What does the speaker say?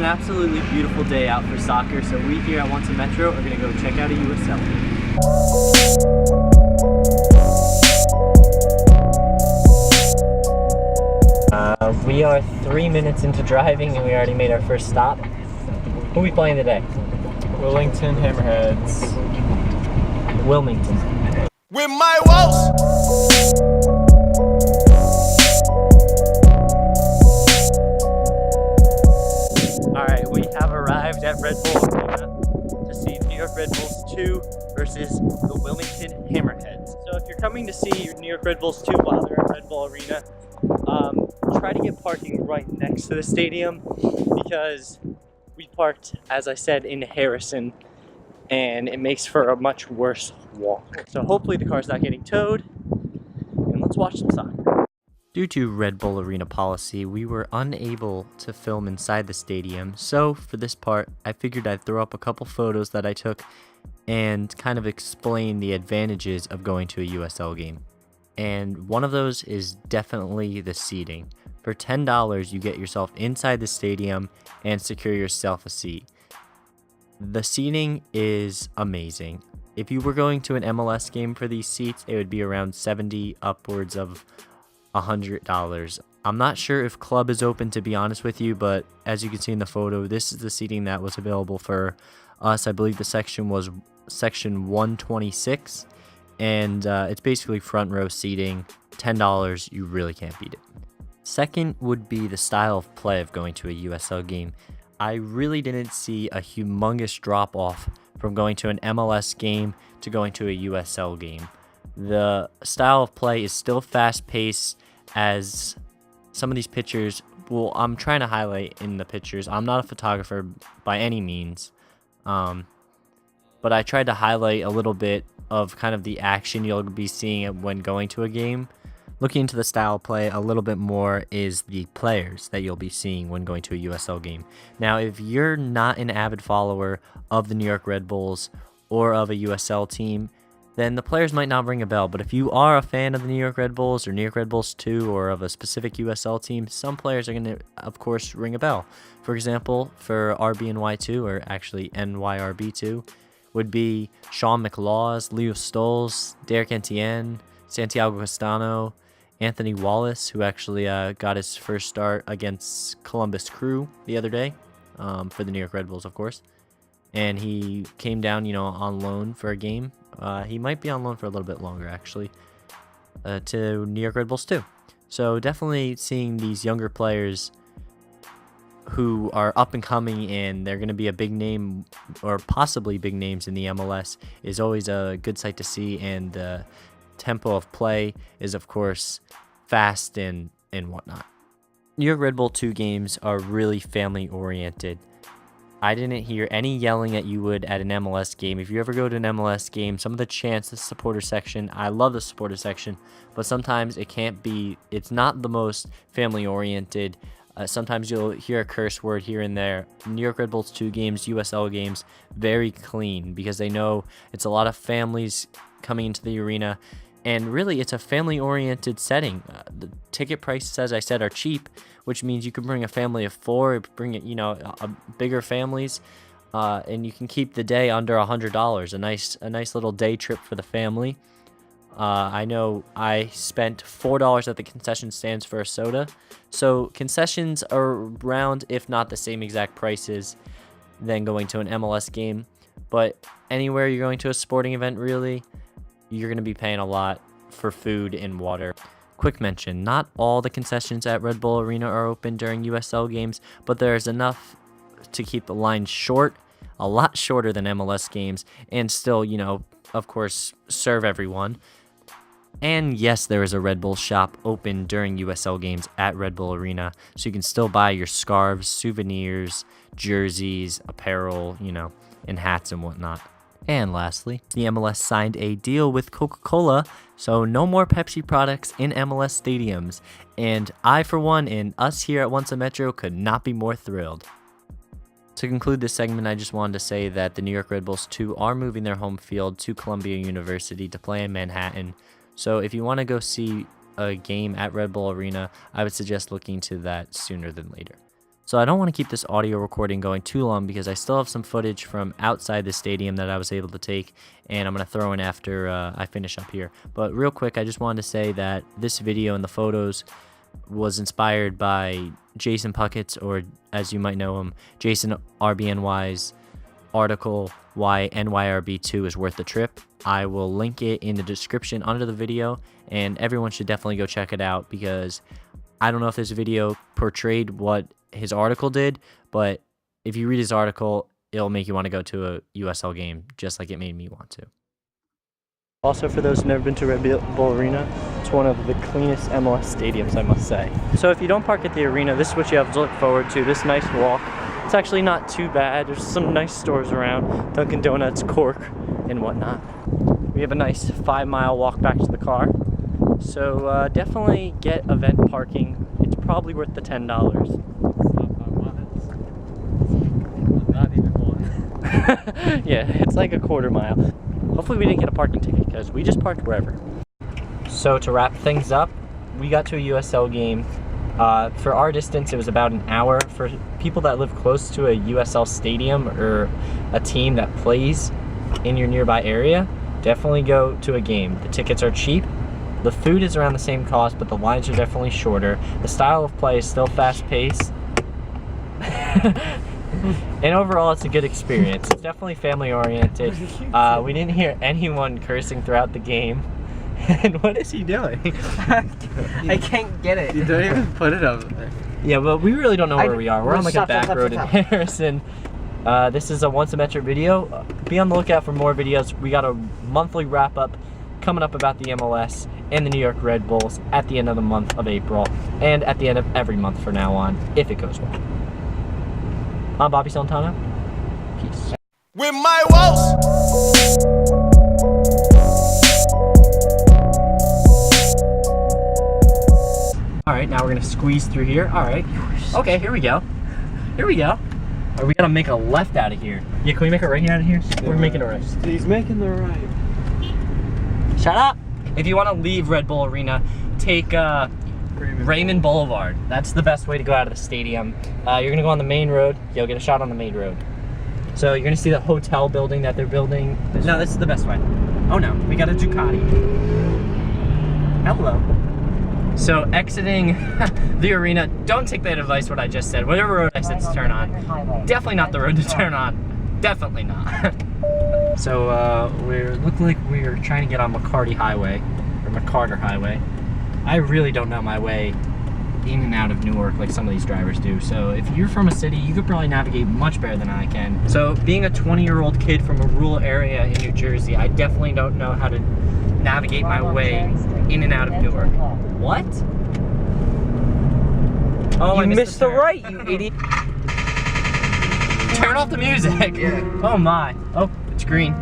an absolutely beautiful day out for soccer, so we here at Once a Metro are going to go check out a USL game. We are 3 minutes into driving and we already made our first stop. Who are we playing today? Wellington Hammerheads. Wilmington. With my woes. Alright, we have arrived at Red Bull Arena to see New York Red Bulls 2 versus the Wilmington Hammerheads. So if you're coming to see New York Red Bulls 2 while they're at Red Bull Arena, try to get parking right next to the stadium because we parked, as I said, in Harrison, and it makes for a much worse walk. So hopefully the car's not getting towed, and let's watch some soccer. Due to Red Bull Arena policy, we were unable to film inside the stadium, so for this part, I figured I'd throw up a couple photos that I took and kind of explain the advantages of going to a USL game. And one of those is definitely the seating. For $10, you get yourself inside the stadium and secure yourself a seat. The seating is amazing. If you were going to an MLS game for these seats, it would be around $70 upwards of $100. I'm not sure if club is open, to be honest with you, but as you can see in the photo, this is the seating that was available for us. I believe the section was section 126, and it's basically front row seating. $10, you really can't beat it. Second would be the style of play of going to a USL game. I really didn't see a humongous drop off from going to an MLS game to going to a USL game. The style of play is still fast paced, as some of these pictures, well, I'm trying to highlight in the pictures. I'm not a photographer by any means, but I tried to highlight a little bit of kind of the action you'll be seeing when going to a game. Looking into the style of play a little bit more is the players that you'll be seeing when going to a USL game. Now, if you're not an avid follower of the New York Red Bulls or of a USL team, then the players might not ring a bell. But if you are a fan of the New York Red Bulls or New York Red Bulls 2 or of a specific USL team, some players are going to, of course, ring a bell. For example, for RBNY2, or actually NYRB II, would be Sean McLaws, Leo Stoles, Derek Etienne, Santiago Castano, Anthony Wallace, who actually got his first start against Columbus Crew the other day for the New York Red Bulls, of course. And he came down, on loan for a game. He might be on loan for a little bit longer, actually, to New York Red Bulls too. So definitely seeing these younger players who are up and coming and they're going to be a big name or possibly big names in the MLS is always a good sight to see. And the tempo of play is, of course, fast and whatnot. New York Red Bull 2 games are really family oriented. I didn't hear any yelling that you would at an MLS game. If you ever go to an MLS game, some of the chants, the supporter section, I love the supporter section, but sometimes it's not the most family oriented. Sometimes you'll hear a curse word here and there. New York Red Bulls 2 games, USL games, very clean because they know it's a lot of families coming into the arena. And really, it's a family-oriented setting. The ticket prices, as I said, are cheap, which means you can bring a family of 4, bring it, bigger families, and you can keep the day under $100. A nice little day trip for the family. I know I spent $4 at the concession stands for a soda, so concessions are around, if not the same exact prices, than going to an MLS game. But anywhere you're going to a sporting event, really, you're going to be paying a lot for food and water. Quick mention, not all the concessions at Red Bull Arena are open during USL games, but there's enough to keep the line short, a lot shorter than MLS games, and still, of course, serve everyone. And yes, there is a Red Bull shop open during USL games at Red Bull Arena, so you can still buy your scarves, souvenirs, jerseys, apparel, and hats and whatnot. And lastly, the MLS signed a deal with Coca-Cola, so no more Pepsi products in MLS stadiums. And I, for one, and us here at Once a Metro could not be more thrilled. To conclude this segment, I just wanted to say that the New York Red Bulls 2 are moving their home field to Columbia University to play in Manhattan. So if you want to go see a game at Red Bull Arena, I would suggest looking to that sooner than later. So I don't want to keep this audio recording going too long because I still have some footage from outside the stadium that I was able to take, and I'm going to throw in after I finish up here. But real quick, I just wanted to say that this video and the photos was inspired by Jason Puckett's, or as you might know him, Jason RBNY's article, Why NYRB II is Worth the Trip. I will link it in the description under the video, and everyone should definitely go check it out because I don't know if this video portrayed what his article did, but if you read his article, it'll make you want to go to a USL game just like it made me want to. Also, for those who've never been to Red Bull Arena, it's one of the cleanest MLS stadiums, I must say. So if you don't park at the arena, this is what you have to look forward to, this nice walk. It's actually not too bad. There's some nice stores around, Dunkin' Donuts, Cork, and whatnot. We have a nice 5-mile walk back to the car. So definitely get event parking. It's probably worth the $10. Not even one. Yeah, it's like a quarter mile. Hopefully we didn't get a parking ticket because we just parked wherever. So to wrap things up, we got to a USL game. For our distance, it was about an hour. For people that live close to a USL stadium or a team that plays in your nearby area, definitely go to a game. The tickets are cheap. The food is around the same cost, but the lines are definitely shorter. The style of play is still fast-paced. And overall, it's a good experience. It's definitely family-oriented. We didn't hear anyone cursing throughout the game. And what is he doing? I can't get it. You don't even put it up there. Yeah, well, we really don't know where we are. We're on like a back road in stop. Harrison. This is a once-a-metric video. Be on the lookout for more videos. We got a monthly wrap-up coming up about the MLS and the New York Red Bulls at the end of the month of April and at the end of every month from now on, if it goes well. I'm Bobby Santana. Peace. With my woes. Alright, now we're gonna squeeze through here. Alright. Okay, here we go. Here we go. Are we gonna make a left out of here? Yeah, can we make a right out of here? We're making a right. He's making the right. Shut up! If you want to leave Red Bull Arena, take Raymond Boulevard. That's the best way to go out of the stadium. You're gonna go on the main road. You'll get a shot on the main road. So you're gonna see the hotel building that they're building. No, this is the best way. Oh no, we got a Ducati. Hello. So exiting the arena, don't take that advice what I just said. Whatever road exits turn on. Definitely not the road to turn on. Definitely not. So we're looking like we're trying to get on McCarty Highway, or McCarter Highway. I really don't know my way in and out of Newark like some of these drivers do. So if you're from a city, you could probably navigate much better than I can. So being a 20-year-old kid from a rural area in New Jersey, I definitely don't know how to navigate my way in and out of Newark. What? Oh, You missed the right, you idiot. Turn off the music. Yeah. Oh my. Oh, it's green.